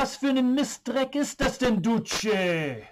Was für ein Mistdreck ist das denn, Duce?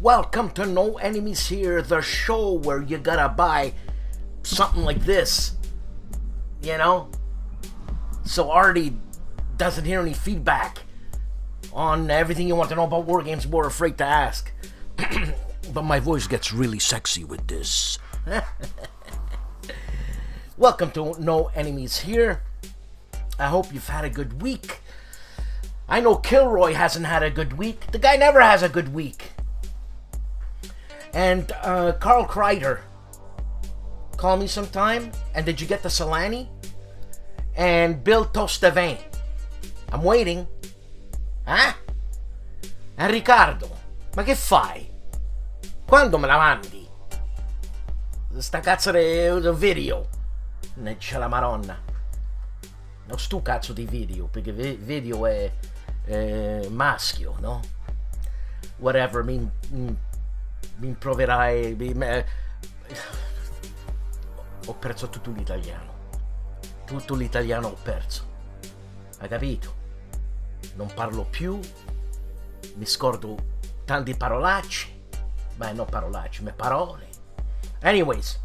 Welcome to No Enemies Here, the show where you gotta buy something like this, you know? So Artie doesn't hear any feedback on everything you want to know about war games, we're afraid to ask. But my voice gets really sexy with this. Welcome to No Enemies Here. I hope you've had a good week. I know Kilroy hasn't had a good week. The guy never has a good week. And Carl Kreider, call me sometime. And did you get the Solani? And Bill Tostavin. I'm waiting. Huh? And Riccardo, ma che fai? Quando me la mandi? Sta cazzo di video. C'è la maronna. No, stu cazzo di video, perché video è maschio, no? Whatever, mi improverai. Ho perso tutto l'italiano. Tutto l'italiano ho perso. Hai capito? Non parlo più. Mi scordo tanti parolacci. Beh, no parolacci, ma parole. Anyways,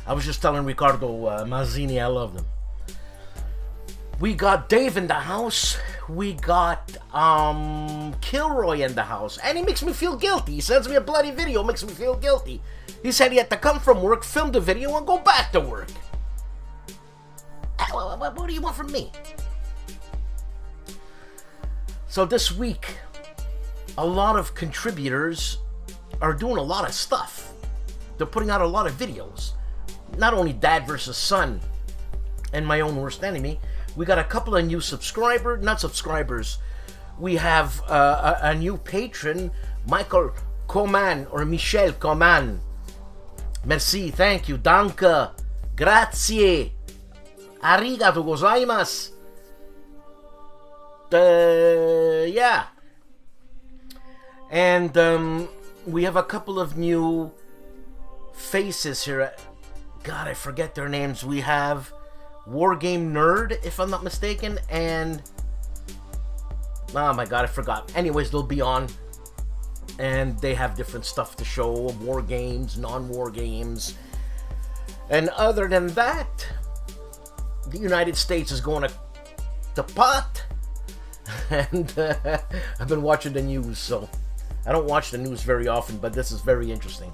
I was just telling Riccardo Mazzini I love them. We got Dave in the house. We got Kilroy in the house. And he makes me feel guilty. He sends me a bloody video, makes me feel guilty. He said he had to come from work, film the video, and go back to work. What do you want from me? So this week, a lot of contributors are doing a lot of stuff. They're putting out a lot of videos. Not only Dad versus Son and My Own Worst Enemy. We got a couple of new not subscribers. We have a new patron, Michael Coman, or Michel Coman. Merci, thank you, danke, grazie, arigato gozaimasu. Yeah. And we have a couple of new faces here. God, I forget their names. We have Wargame Nerd, if I'm not mistaken, and oh my god, I forgot. Anyways, they'll be on, and they have different stuff to show, war games, non-war games, and other than that, the United States is going to pot, and I've been watching the news, so I don't watch the news very often, but this is very interesting.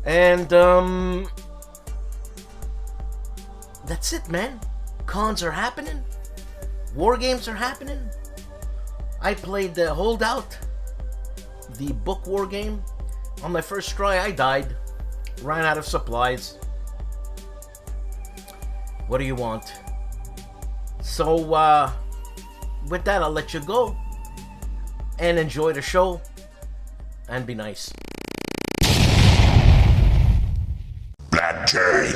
And that's it, man. Cons are happening. War games are happening. I played the Holdout, the book war game. On my first try, I died. Ran out of supplies. What do you want? So, with that, I'll let you go. And enjoy the show. And be nice. Black Jay.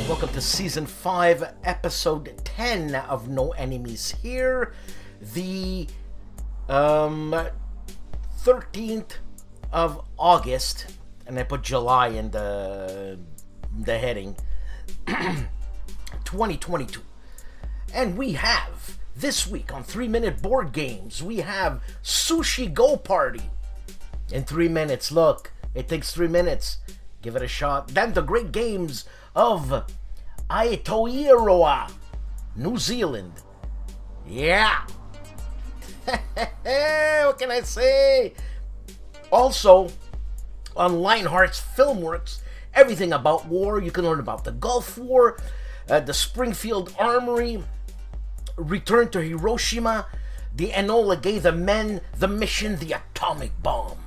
Welcome to Season 5, Episode 10 of No Enemies Here. The 13th of August, and I put July in the heading, 2022. And we have, this week on 3-Minute Board Games, we have Sushi Go Party. In 3 minutes, look, it takes 3 minutes. Give it a shot. Then the great games of Aotearoa, New Zealand. Yeah. What can I say? Also, on Lionheart's Filmworks, everything about war. You can learn about the Gulf War, the Springfield Armory, Return to Hiroshima, the Enola Gay the Men, the Mission, the Atomic Bomb.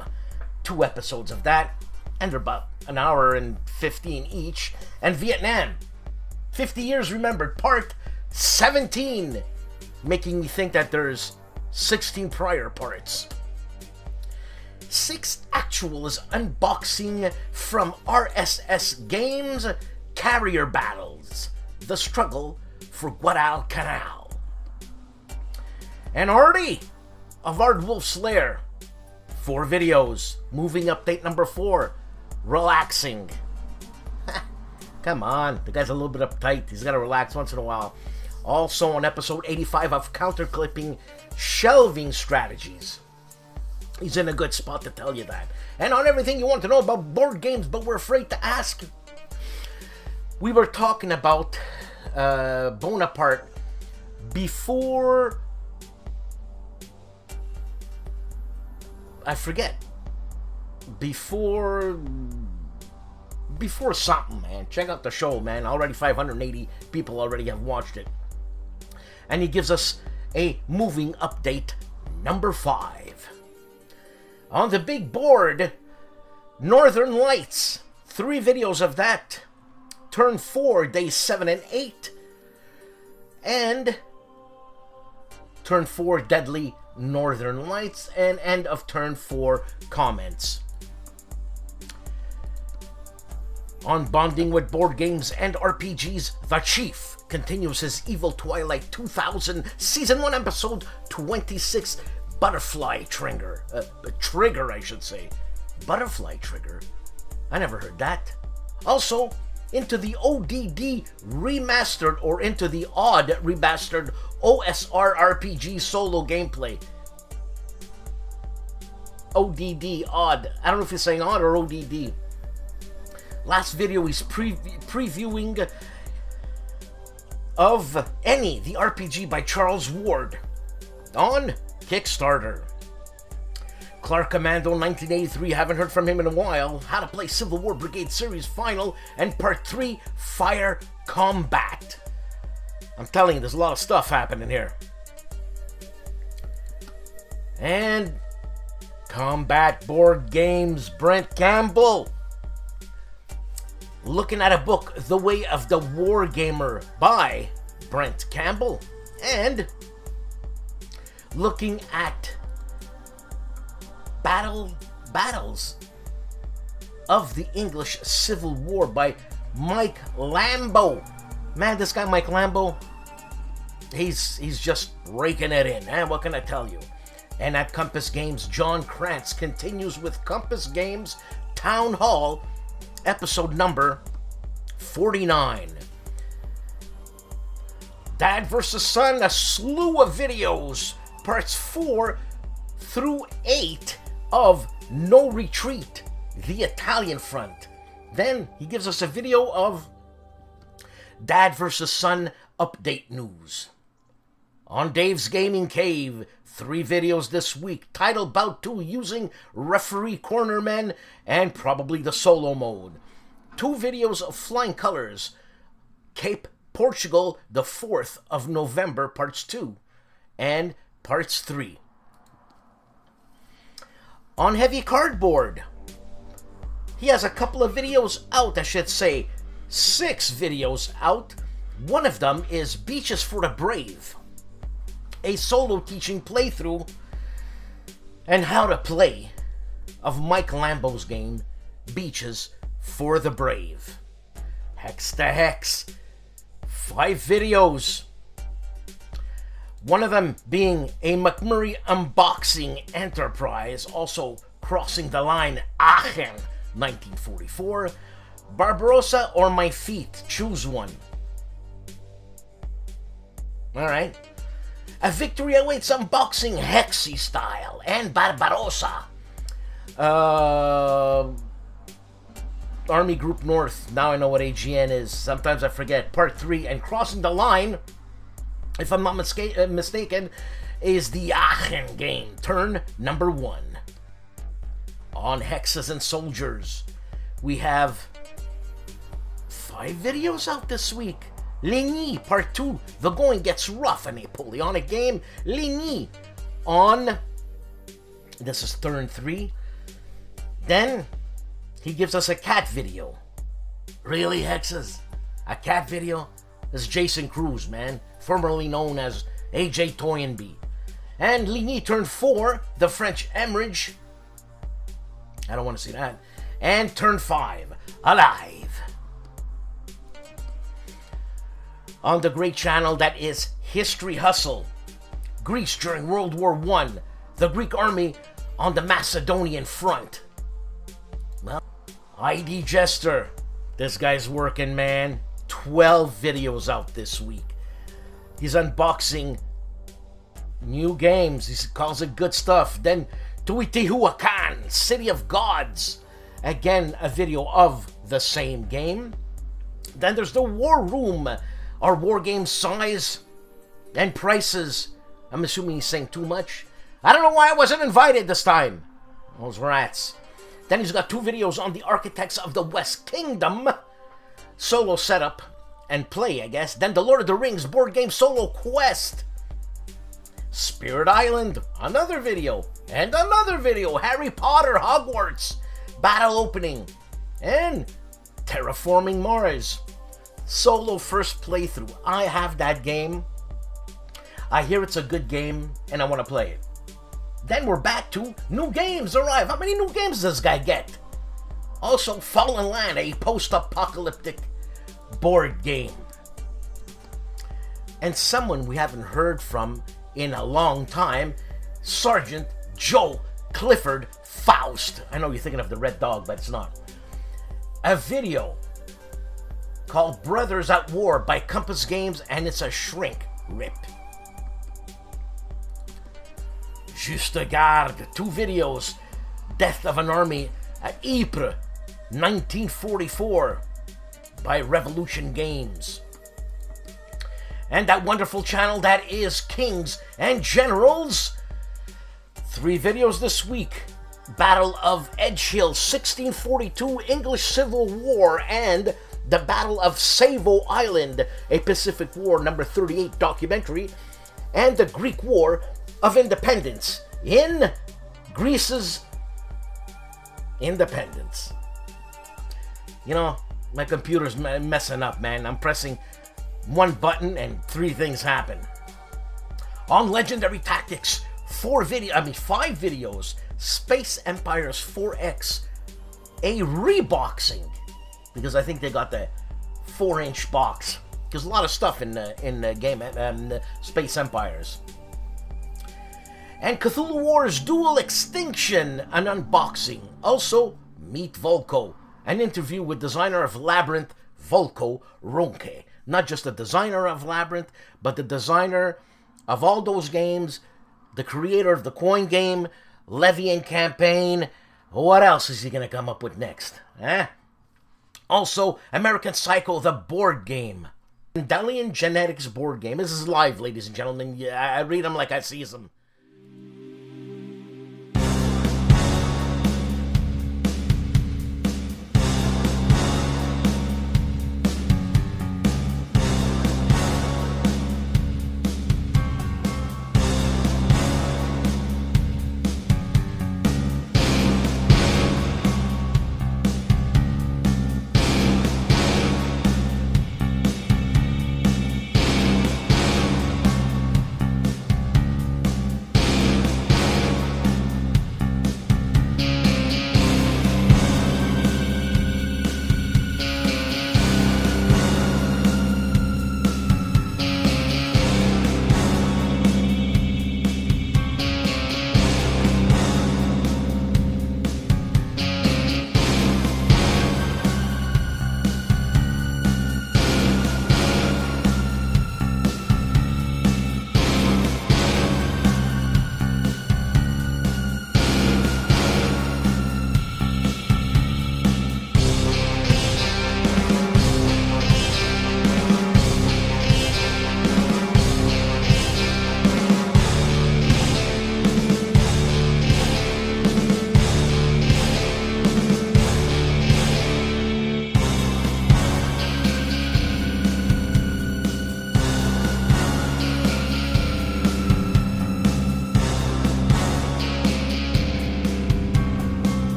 2 episodes of that, and they're about an hour and 15 each. And Vietnam, 50 years remembered, part 17, making me think that there's 16 prior parts. 6th Actual is unboxing from RSS Games, Carrier Battles, The Struggle for Guadalcanal. And Artie of ARDWULF'S Lair, 4 videos, moving update number 4, relaxing. Come on, the guy's a little bit uptight. He's got to relax once in a while. Also on episode 85 of Counterclipping Shelving Strategies. He's in a good spot to tell you that. And on everything you want to know about board games, but we're afraid to ask. We were talking about Bonaparte before... I forget. Before something, man. Check out the show, man. Already 580 people already have watched it. And he gives us a moving update number 5. On the big board, Northern Lights. 3 videos of that. Turn 4, days 7 and 8. And turn 4, Deadly Northern Lights. And end of turn 4 comments. On Bonding with Board Games and RPGs, The Chief continues his Evil Twilight 2000 Season 1 Episode 26, Butterfly Trigger. Trigger, I should say. Butterfly Trigger? I never heard that. Also, into the ODD Remastered, or into the Odd Remastered OSR RPG solo gameplay. ODD, Odd. I don't know if you're saying Odd or ODD. Last video is previewing of Any, the RPG by Charles Ward on Kickstarter. Clark Commando 1983, haven't heard from him in a while. How to Play Civil War Brigade Series Final and Part 3, Fire Combat. I'm telling you, there's a lot of stuff happening here. And Combat Board Games, Brent Campbell. Looking at a book, The Way of the Wargamer by Brent Campbell. And looking at Battles of the English Civil War by Mike Lambo. Man, this guy Mike Lambo, he's just raking it in, man. What can I tell you? And at Compass Games, John Krantz continues with Compass Games Town Hall, episode number 49. Dad vs. Son, a slew of videos, parts 4 through 8 of No Retreat, the Italian front. Then he gives us a video of Dad vs. Son update news. On Dave's Gaming Cave, 3 videos this week. Title Bout 2 using Referee Cornermen and probably the solo mode. 2 videos of Flying Colors, Cape Portugal, the 4th of November, parts 2 and parts 3. On Heavy Cardboard, he has a couple of videos out, I should say 6 videos out. One of them is Beaches for the Brave, a solo teaching playthrough and how to play of Mike Lambo's game, Beaches for the Brave. Hex to Hex, 5 videos. One of them being a McMurray unboxing enterprise, also Crossing the Line, Aachen, 1944. Barbarossa or My Feet, choose one. Alright. A Victory Awaits unboxing, HEXES style, and Barbarossa. Army Group North, now I know what AGN is, sometimes I forget. Part 3, and Crossing the Line, if I'm not mistaken, is the Aachen game, turn number 1. On Hexes and Soldiers, we have 5 videos out this week. Ligny, Part 2, The Going Gets Rough, a Napoleonic game. Ligny on, this is turn 3. Then, he gives us a cat video. Really, Hexes? A cat video? This is Jason Cruz, man, formerly known as AJ Toynbee. And Ligny turn 4, The French Emerge. I don't want to see that. And turn 5, Alive. On the great channel that is History Hustle. Greece during World War I. The Greek army on the Macedonian front. Well, ID Jester. This guy's working, man. 12 videos out this week. He's unboxing new games. He calls it good stuff. Then Teotihuacan, City of Gods. Again, a video of the same game. Then there's the War Room. Our war game size and prices. I'm assuming he's saying too much. I don't know why I wasn't invited this time. Those rats. Then he's got 2 videos on the Architects of the West Kingdom. Solo setup and play, I guess. Then the Lord of the Rings board game solo quest. Spirit Island, another video. And another video. Harry Potter, Hogwarts, battle opening. And Terraforming Mars. Solo first playthrough. I have that game. I hear it's a good game, and I want to play it. Then we're back to new games arrive. How many new games does this guy get? Also, Fallen Land, a post-apocalyptic board game. And someone we haven't heard from in a long time, Sergeant Joe Clifford Faust. I know you're thinking of the Red Dog, but it's not. A video called Brothers at War by Compass Games, and it's a shrink rip. Juste Garde, 2 videos. Death of an Army at Ypres, 1944 by Revolution Games. And that wonderful channel that is Kings and Generals. 3 videos this week. Battle of Edgehill, 1642 English Civil War, and the Battle of Savo Island, a Pacific War number 38 documentary, and the Greek War of Independence in Greece's independence. You know, my computer's messing up, man. I'm pressing one button and 3 things happen. On Legendary Tactics, 5 videos. Space Empires 4X, a reboxing, because I think they got the 4-inch box. There's a lot of stuff in the game, Space Empires. And Cthulhu Wars Dual Extinction, an unboxing. Also, meet Volko, an interview with designer of Labyrinth, Volko Ronke. Not just the designer of Labyrinth, but the designer of all those games, the creator of the coin game, Levian Campaign. What else is he going to come up with next? Also, American Psycho, the board game. Dandelion Genetics board game. This is live, ladies and gentlemen. I read them like I see them.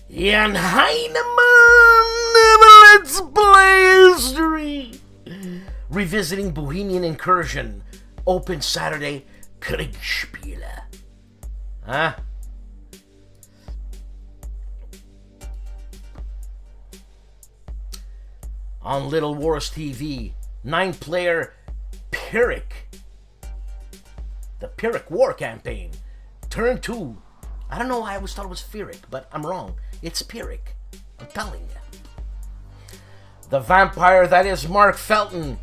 Jan Heinemann, Let's Play History. Revisiting Bohemian Incursion. Open Saturday, Kriegsspiele. Huh? On Little Wars TV, 9-player Pyrrhic. The Pyrrhic War Campaign. Turn 2. I don't know why I always thought it was Pyrrhic, but I'm wrong. It's Pyrrhic. I'm telling you. The vampire that is Mark Felton.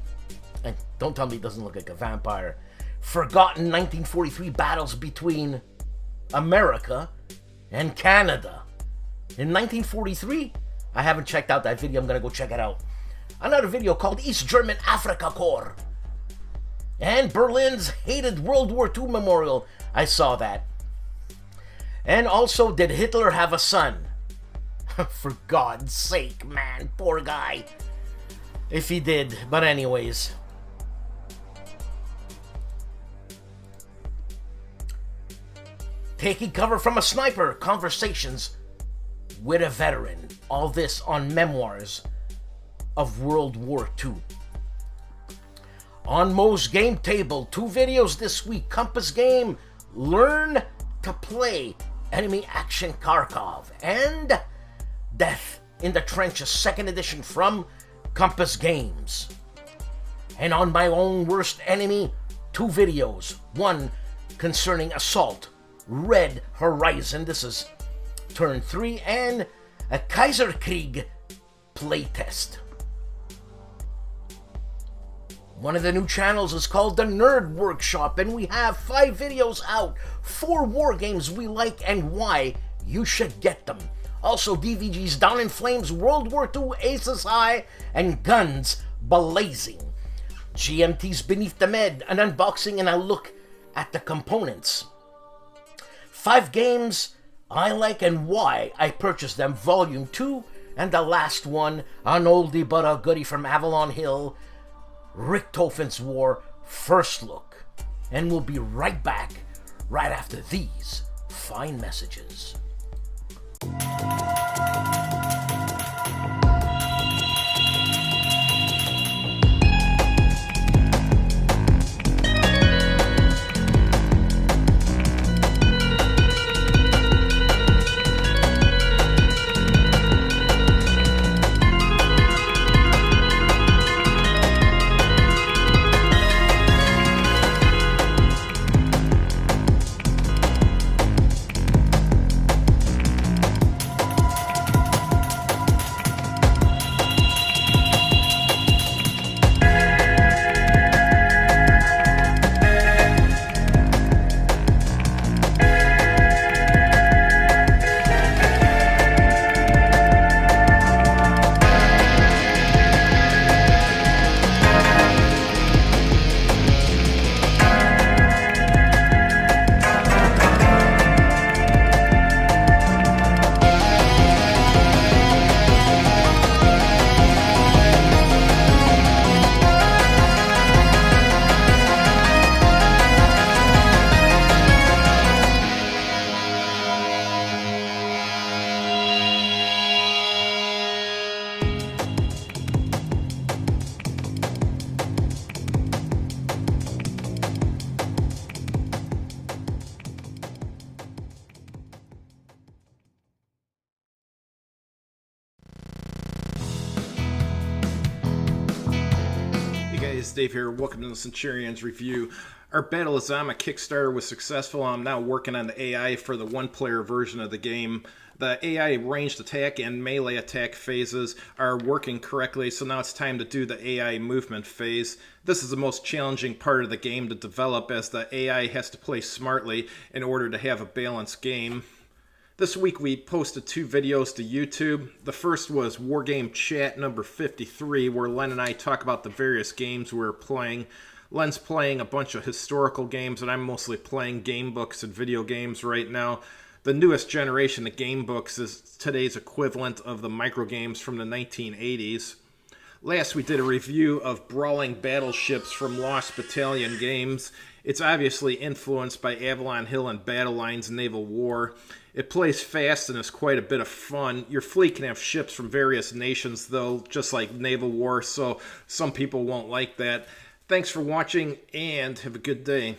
And don't tell me he doesn't look like a vampire. Forgotten 1943 battles between America and Canada. In 1943, I haven't checked out that video. I'm going to go check it out. Another video called East German Africa Corps. And Berlin's hated World War II memorial. I saw that. And also, did Hitler have a son? For God's sake, man. Poor guy. If he did. But anyways. Taking cover from a sniper. Conversations with a veteran. All this on Memoirs of World War II. On Mo's Game Table, 2 videos this week. Compass Game, Learn to Play Enemy Action Kharkov, and Death in the Trenches, 2nd edition from Compass Games. And on My Own Worst Enemy, 2 videos. One concerning Assault, Red Horizon, this is turn 3, and a Kaiserkrieg playtest. One of the new channels is called The Nerd Workshop, and we have 5 videos out, 4 war games we like and why you should get them. Also DVG's Down in Flames, World War II, Aces High, and Guns Blazing. GMT's Beneath the Med, an unboxing and a look at the components. 5 games I like and why I purchased them, Volume 2, and the last one, an oldie but a goodie from Avalon Hill, Richthofen's War, First Look. And we'll be right back right after these fine messages. Dave here. Welcome to the Centurion's Review. Our Battle is On, my Kickstarter was successful. I'm now working on the AI for the 1-player version of the game. The AI ranged attack and melee attack phases are working correctly, so now it's time to do the AI movement phase. This is the most challenging part of the game to develop, as the AI has to play smartly in order to have a balanced game. This week we posted 2 videos to YouTube. The first was Wargame Chat number 53, where Len and I talk about the various games we're playing. Len's playing a bunch of historical games, and I'm mostly playing game books and video games right now. The newest generation of game books is today's equivalent of the microgames from the 1980s. Last we did a review of Brawling Battleships from Lost Battalion Games. It's obviously influenced by Avalon Hill and Battle Lines Naval War. It plays fast and is quite a bit of fun. Your fleet can have ships from various nations though, just like Naval War, so some people won't like that. Thanks for watching and have a good day.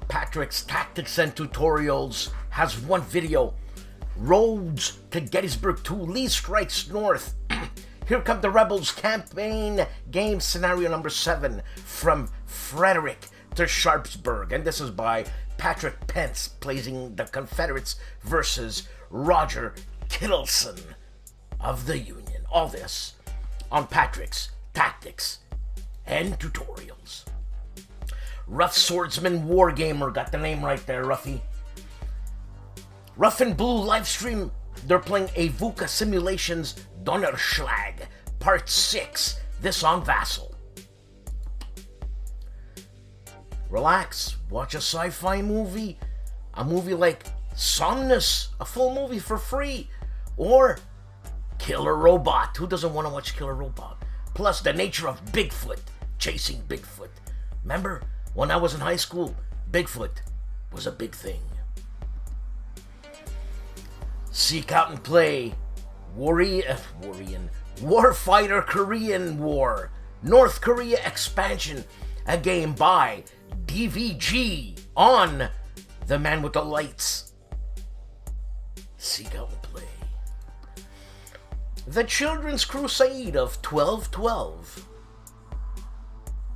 Patrick's Tactics and Tutorials has one video. Roads to Gettysburg 2, Lee Strikes North. Here Come the Rebels campaign game scenario number 7 from Frederick to Sharpsburg. And this is by Patrick Pence, playing the Confederates versus Roger Kittleson of the Union. All this on Patrick's Tactics and Tutorials. Rough Swordsman Wargamer, got the name right there, Ruffy. Rough and Blue livestream, they're playing a VUCA Simulations Donnerschlag, Part 6, this on Vassal. Relax, watch a sci-fi movie, a movie like Somnus, a full movie for free, or Killer Robot. Who doesn't want to watch Killer Robot? Plus, The Nature of Bigfoot, Chasing Bigfoot. Remember? When I was in high school, Bigfoot was a big thing. Seek out and play Warfighter Korean War, North Korea Expansion, a game by DVG on The Man with the Lights. Seek out and play. The Children's Crusade of 1212.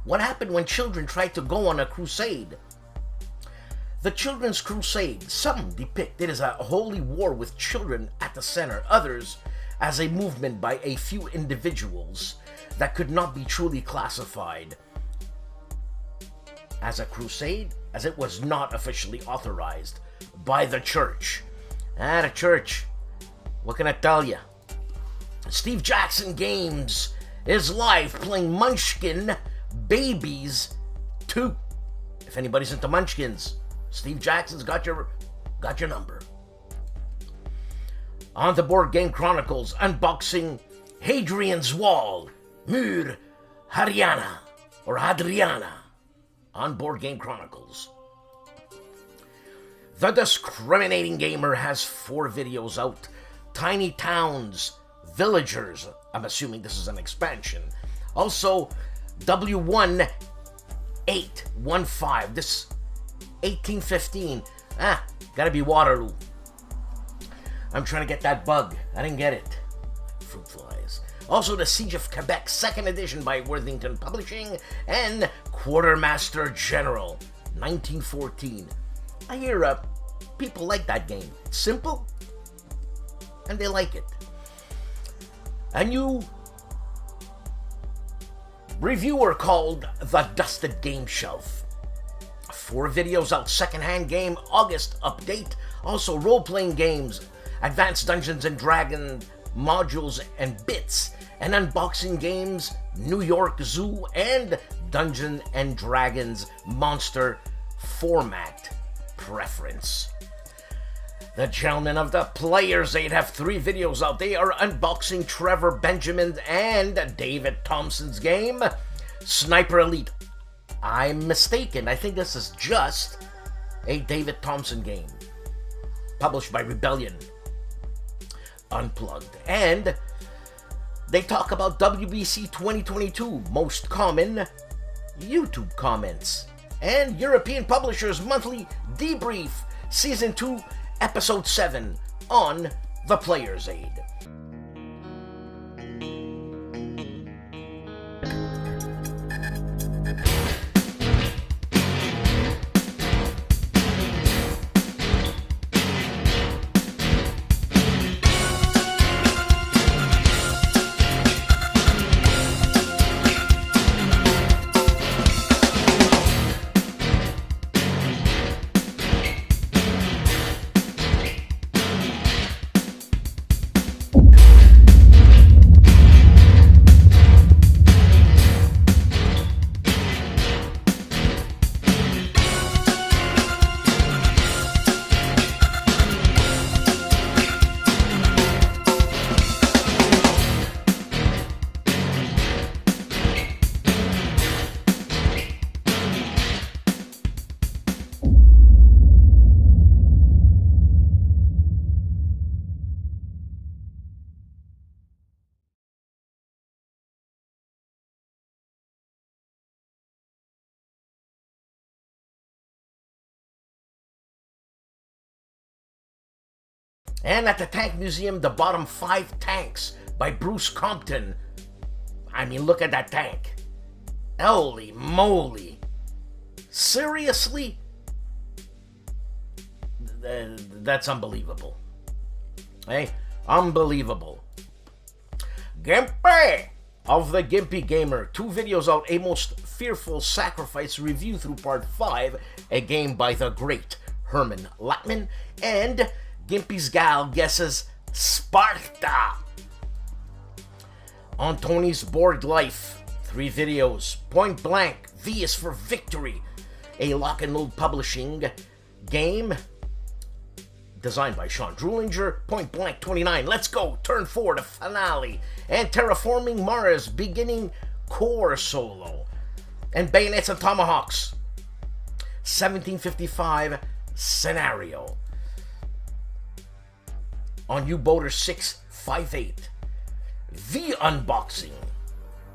What happened when children tried to go on a crusade? The Children's Crusade, some depict it as a holy war with children at the center, others as a movement by a few individuals that could not be truly classified as a crusade, as it was not officially authorized by the church. The church, what can I tell you? Steve Jackson Games is live playing Munchkin Babies 2. If anybody's into Munchkins, Steve Jackson's got your number. On the Board Game Chronicles, unboxing Hadrian's Wall, Mur Hadriana, or Hadriana, on Board Game Chronicles. The Discriminating Gamer has 4 videos out. Tiny Towns, Villagers, I'm assuming this is an expansion. Also, W1815, this 1815, gotta be Waterloo. I'm trying to get that bug, I didn't get it. Fruit flies. Also, the Siege of Quebec 2nd edition by Worthington Publishing, and Quartermaster General 1914. I hear people like that game. It's simple, and they like it. A new reviewer called The Dusted Game Shelf. 4 videos out, secondhand game, August update. Also role-playing games, Advanced Dungeons & Dragons modules and bits, and unboxing games, New York Zoo, and Dungeons & Dragons monster format preference. The Gentlemen of the Players Aid have 3 videos out. They are unboxing Trevor Benjamin and David Thompson's game, Sniper Elite. I'm mistaken. I think this is just a David Thompson game, published by Rebellion. Unplugged. And they talk about WBC 2022, most common YouTube comments, and European Publishers Monthly Debrief, Season 2, Episode 7, on The Player's Aid. And at the Tank Museum, the bottom 5 tanks by Bruce Compton. I mean, look at that tank. Holy moly. Seriously? That's unbelievable. Hey, unbelievable. GIMPY of the GIMPY Gamer. 2 videos out, a most fearful sacrifice review through part 5, a game by the great Herman Latman, and Gimpy's gal guesses Sparta. On Tony's Board Life, 3 videos. Point Blank, V is for Victory, a lock and load publishing game designed by Sean Drulinger. Point Blank 29, Let's Go, Turn 4, the finale. And Terraforming Mars, beginning core solo. And Bayonets and Tomahawks, 1755 scenario. On U-Boater 658, the unboxing,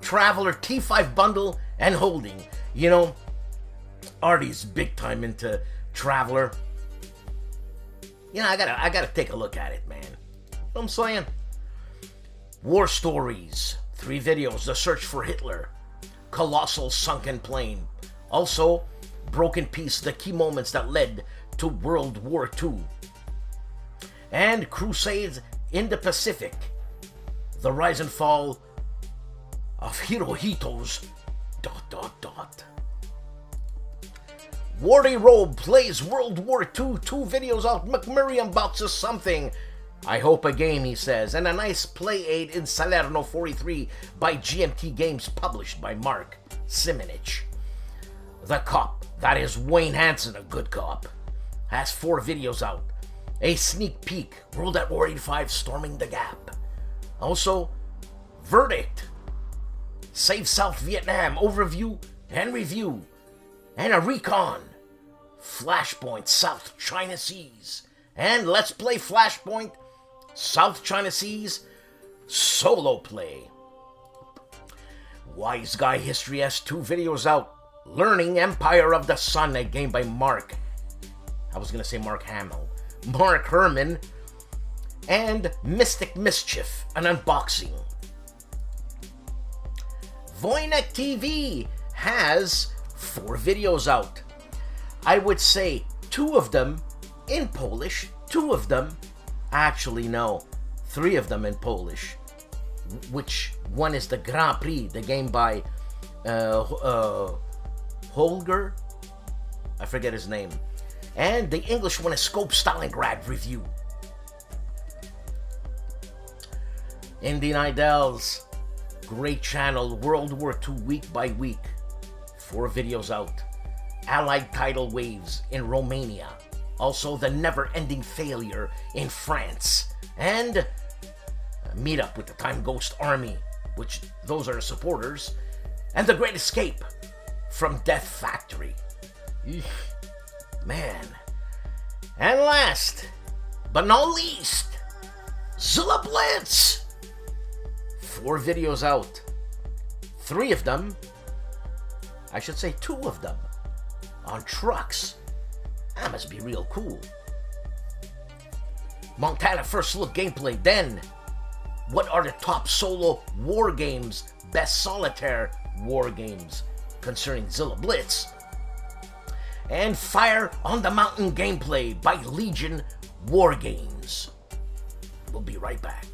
Traveler T5 bundle and holding. You know, Artie's big time into Traveler. You know, I gotta take a look at it, man. You know what I'm saying? War Stories, 3 videos, The Search for Hitler, Colossal Sunken Plane. Also, Broken Peace, the key moments that led to World War II. And Crusades in the Pacific, the rise and fall of Hirohito's ... Wardy Robe plays World War II, 2 videos out. McMurray unboxes something. I hope a game, he says. And a nice play aid in Salerno 43 by GMT Games, published by Mark Simonich. The Cop, that is Wayne Hansen, a good cop, has 4 videos out. A sneak peek, World at War 85 Storming the Gap. Also, Verdict, Save South Vietnam, overview and review. And a recon, Flashpoint South China Seas. And Let's Play Flashpoint South China Seas solo play. Wise Guy History has 2 videos out. Learning Empire of the Sun, a game by Mark. I was going to say Mark Hamill. Mark Herman. And Mystic Mischief, an unboxing. Wojennik TV has 4 videos out. I would say 2 of them in Polish, 2 of them, actually no, 3 of them in Polish. Which one is the Grand Prix, the game by Holger? I forget his name. And the English one is Scope Stalingrad review. Indy Idell's great channel, World War II week by week. 4 videos out. Allied tidal waves in Romania. Also the never-ending failure in France. And meet up with the Time Ghost Army, which those are the supporters. And the Great Escape from Death Factory. Eesh, man. And last but not least, Zilla Blitz! 4 videos out. 3 of them, I should say 2 of them, on trucks. That must be real cool. Montana first look gameplay, then what are the top solo war games, best solitaire war games concerning Zilla Blitz, and Fire on the Mountain gameplay by Legion War Games. We'll be right back.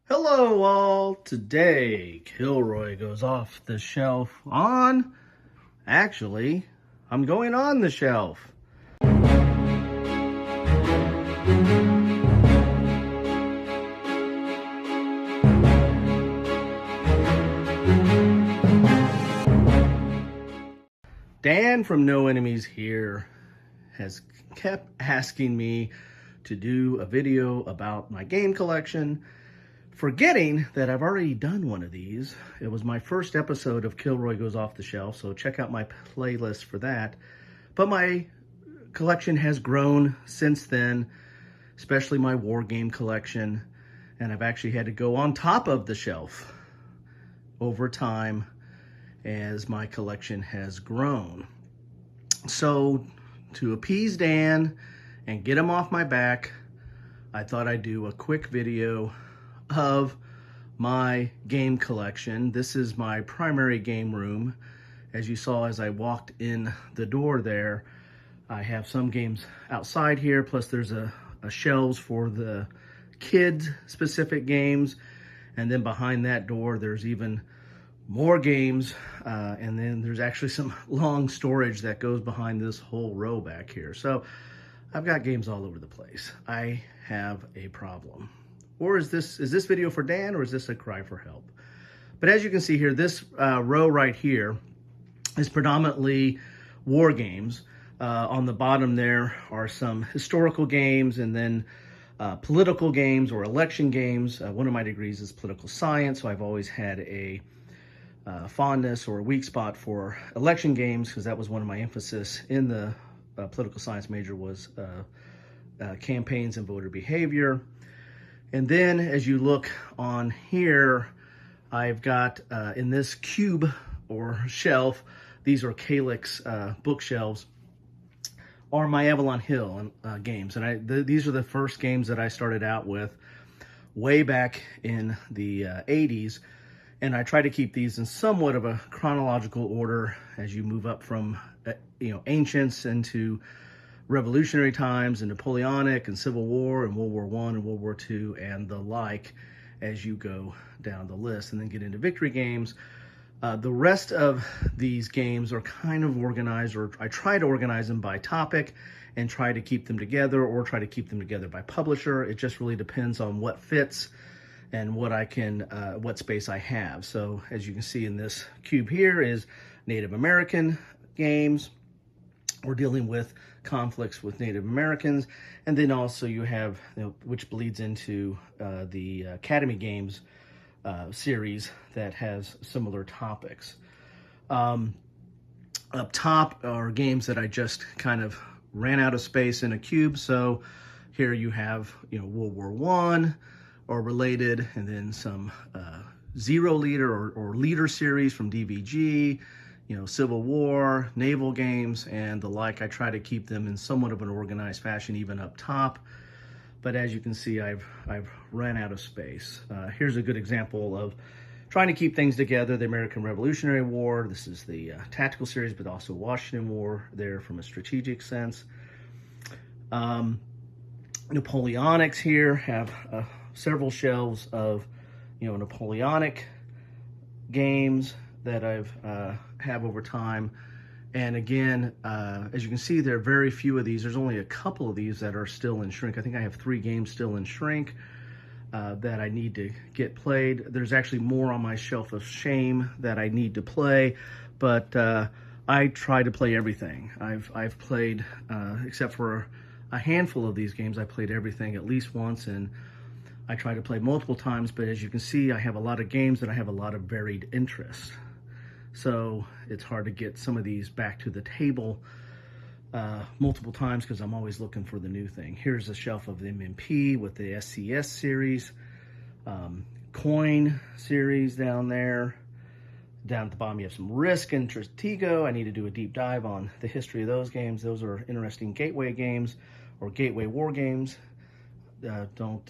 Hello all, today Kilroy goes off the shelf on, actually, I'm going on the shelf. Dan from No Enemies Here has kept asking me to do a video about my game collection, forgetting that I've already done one of these. It was my first episode of Kilroy Goes Off the Shelf, so check out my playlist for that. But my collection has grown since then, especially my war game collection, and I've actually had to go on top of the shelf over time as my collection has grown. So to appease Dan and get him off my back, I thought I'd do a quick video of my game collection. This is my primary game room. As you saw as I walked in the door there, I have some games outside here, plus there's a shelves for the kids specific games, and then behind that door there's even more games, and then there's actually some long storage that goes behind this whole row back here. So I've got games all over the place. I have a problem. Or is this video for Dan, or is this a cry for help? But as you can see here, this row right here is predominantly war games. On the bottom there are some historical games, and then political games or election games. One of my degrees is political science, so I've always had a fondness or a weak spot for election games, because that was one of my emphasis in the political science major, was campaigns and voter behavior. And then as you look on here, I've got in this cube or shelf, these are Calyx bookshelves, are my Avalon Hill games. And these are the first games that I started out with way back in the 80s. And I try to keep these in somewhat of a chronological order as you move up from ancients into revolutionary times and Napoleonic and Civil War and World War I and World War II and the like, as you go down the list, and then get into victory games. The rest of these games are kind of organized, or I try to organize them by topic and try to keep them together, or try to keep them together by publisher. It just really depends on what fits and what I can, what space I have. So as you can see in this cube here is Native American games. We're dealing with conflicts with Native Americans, and then also you have, which bleeds into the Academy Games series that has similar topics. Up top are games that I just kind of ran out of space in a cube. So here you have, World War I or related, and then some Zero Leader or Leader series from DVG, Civil War, naval games, and the like. I try to keep them in somewhat of an organized fashion, even up top. But as you can see, I've ran out of space. Here's a good example of trying to keep things together. The American Revolutionary War. This is the tactical series, but also Washington War there from a strategic sense. Napoleonics here have several shelves of, Napoleonic games that I've have over time. And again, as you can see, there are very few of these. There's only a couple of these that are still in shrink. I think I have 3 games still in shrink that I need to get played. There's actually more on my shelf of shame that I need to play, but I try to play everything. I've played, except for a handful of these games, I played everything at least once, and I try to play multiple times. But as you can see, I have a lot of games and I have a lot of varied interests. So it's hard to get some of these back to the table multiple times because I'm always looking for the new thing. Here's a shelf of the MMP with the SCS series, coin series down there. Down at the bottom you have some Risk and Stratego. I need to do a deep dive on the history of those games. Those are interesting gateway games or gateway war games. Don't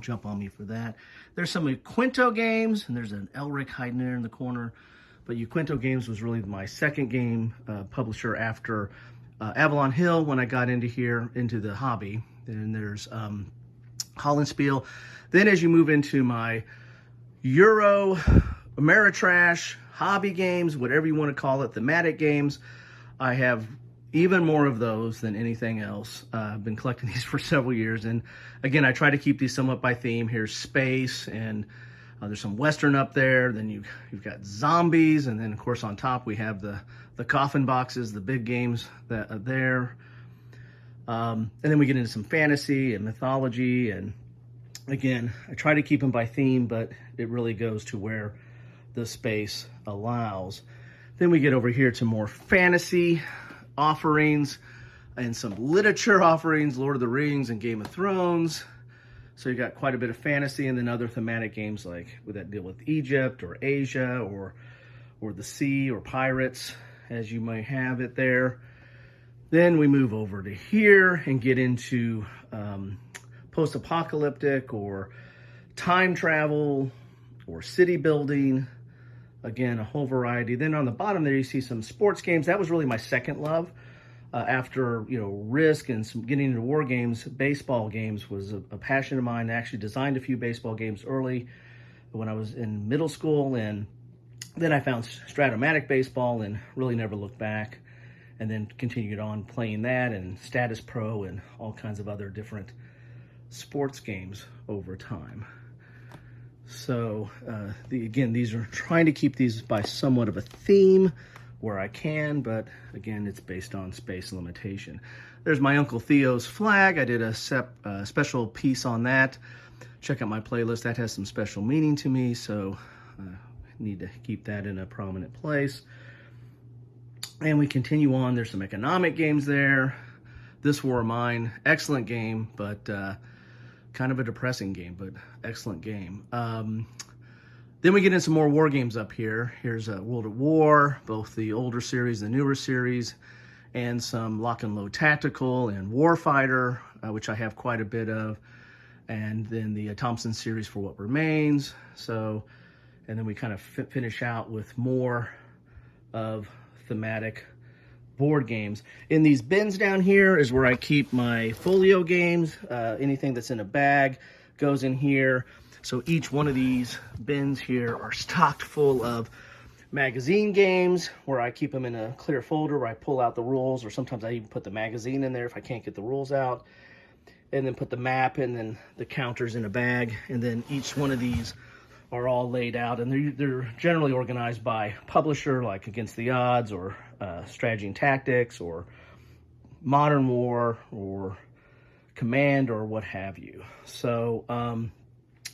jump on me for that. There's some Quinto games, and there's an Elric hiding there in the corner. But Quinto Games was really my second game publisher after Avalon Hill when I got into the hobby. Then there's HOLLANDSPIELE. Then as you move into my Euro, Ameritrash, hobby games, whatever you want to call it, thematic games, I have even more of those than anything else. I've been collecting these for several years, and again, I try to keep these somewhat by theme. Here's space, and there's some Western up there. Then you've got zombies, and then of course on top we have the coffin boxes, the big games that are there. And then we get into some fantasy and mythology, and again, I try to keep them by theme, but it really goes to where the space allows. Then we get over here to more fantasy offerings and some literature offerings, Lord of the Rings and Game of Thrones. So you got quite a bit of fantasy, and then other thematic games like that deal with Egypt or Asia or the sea or pirates, as you might have it there. Then we move over to here and get into post-apocalyptic or time travel or city building. Again, a whole variety. Then on the bottom there, you see some sports games. That was really my second love. After, Risk and some getting into war games, baseball games was a passion of mine. I actually designed a few baseball games early when I was in middle school, and then I found Stratomatic baseball and really never looked back, and then continued on playing that and Status Pro and all kinds of other different sports games over time. So again, these are trying to keep these by somewhat of a theme where I can, but again, it's based on space limitation. There's my Uncle Theo's flag. I did a special piece on that. Check out my playlist. That has some special meaning to me, so I need to keep that in a prominent place. And we continue on. There's some economic games there. This War of Mine, excellent game, but kind of a depressing game, but excellent game. Then we get into some more war games up here. Here's World at War, both the older series, the newer series, and some Lock and Load Tactical and Warfighter, which I have quite a bit of, and then the TOWNSEND series for What Remains. So, and then we kind of finish out with more of thematic board games. In these bins down here is where I keep my folio games. Anything that's in a bag goes in here. So each one of these bins here are stocked full of magazine games, where I keep them in a clear folder where I pull out the rules, or sometimes I even put the magazine in there if I can't get the rules out, and then put the map and then the counters in a bag. And then each one of these are all laid out, and they're generally organized by publisher, like Against the Odds or Strategy and Tactics or Modern War or Command or what have you. So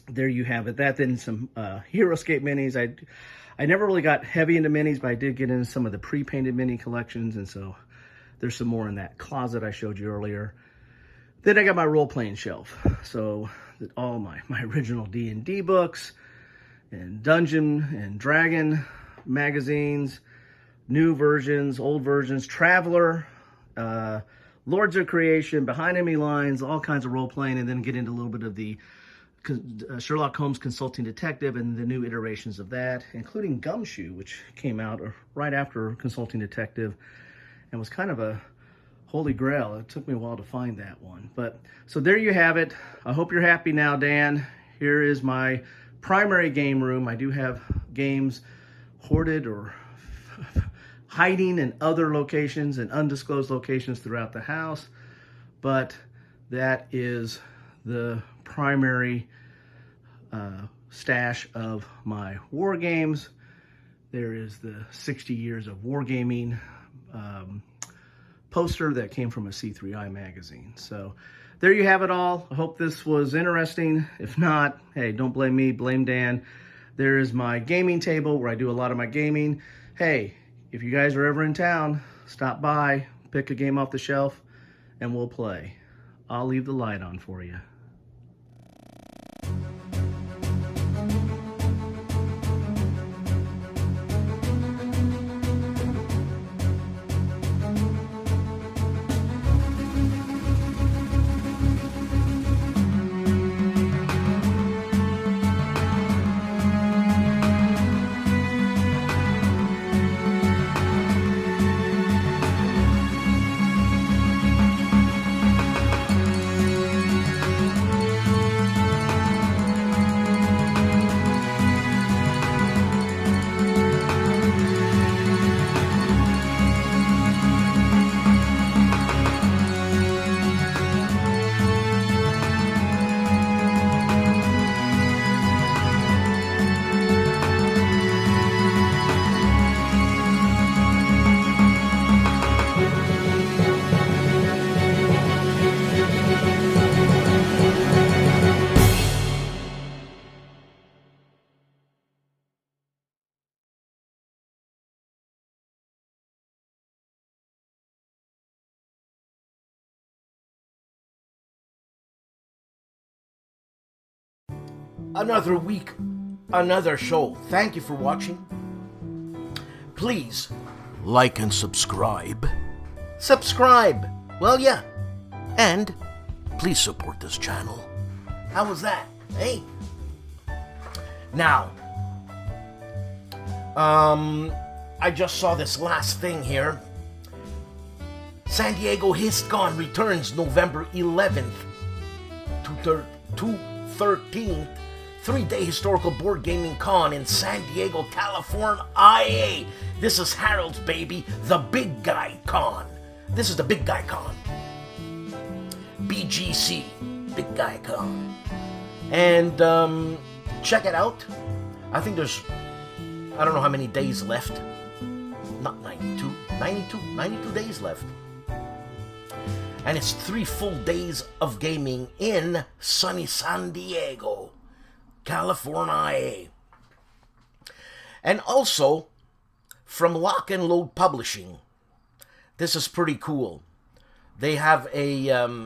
there you have it. That, then some HeroScape minis. I never really got heavy into minis, but I did get into some of the pre-painted mini collections, and so there's some more in that closet I showed you earlier. Then I got my role-playing shelf. So all my original D&D books and Dungeon and Dragon magazines, new versions, old versions, Traveler, Lords of Creation, Behind Enemy Lines, all kinds of role-playing, and then get into a little bit of the Sherlock Holmes Consulting Detective and the new iterations of that, including Gumshoe, which came out right after Consulting Detective and was kind of a holy grail. It took me a while to find that one. But so there you have it. I hope you're happy now, Dan. Here is my primary game room. I do have games hoarded or hiding in other locations and undisclosed locations throughout the house, but that is the primary stash of my war games. There is the 60 years of wargaming poster that came from a C3I magazine. So there you have it all. I hope this was interesting. If not, hey, don't blame me, blame Dan. There is my gaming table where I do a lot of my gaming. Hey, if you guys are ever in town, stop by, pick a game off the shelf, and we'll play. I'll leave the light on for you. Another week, another show. Thank you for watching. Please like and subscribe. Subscribe! Well, yeah. And please support this channel. How was that? Hey? Now, I just saw this last thing here. San Diego HISCON returns November 11th to 13th. 3-day historical board gaming con in San Diego, California, IA. This is Harold's baby, the Big Guy Con. This is the Big Guy Con. BGC, Big Guy Con. And check it out. I think there's, I don't know how many days left. Not 92 days left. And it's 3 full days of gaming in sunny San Diego, California. And also, from Lock and Load Publishing, this is pretty cool. They have a, I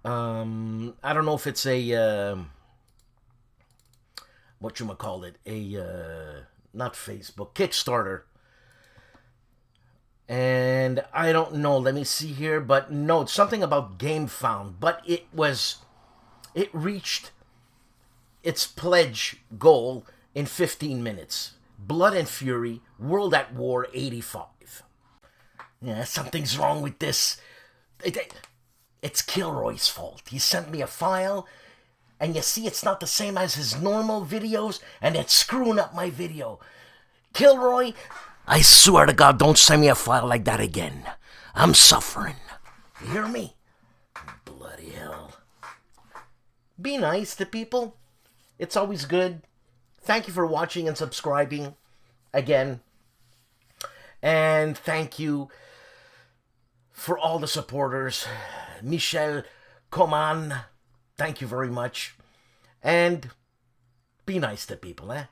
don't know if it's a, not Facebook, Kickstarter. And I don't know, let me see here, but no, it's something about Game Found, but it reached its pledge goal in 15 minutes. Blood and Fury, World at War 85. Yeah, something's wrong with this. It's Kilroy's fault. He sent me a file, and you see it's not the same as his normal videos, and it's screwing up my video. Kilroy, I swear to God, don't send me a file like that again. I'm suffering. You hear me? Bloody hell. Be nice to people. It's always good. Thank you for watching and subscribing again. And thank you for all the supporters. Michel Coman, thank you very much. And be nice to people, eh?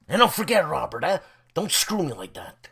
And don't forget, Robert, eh? Don't screw me like that.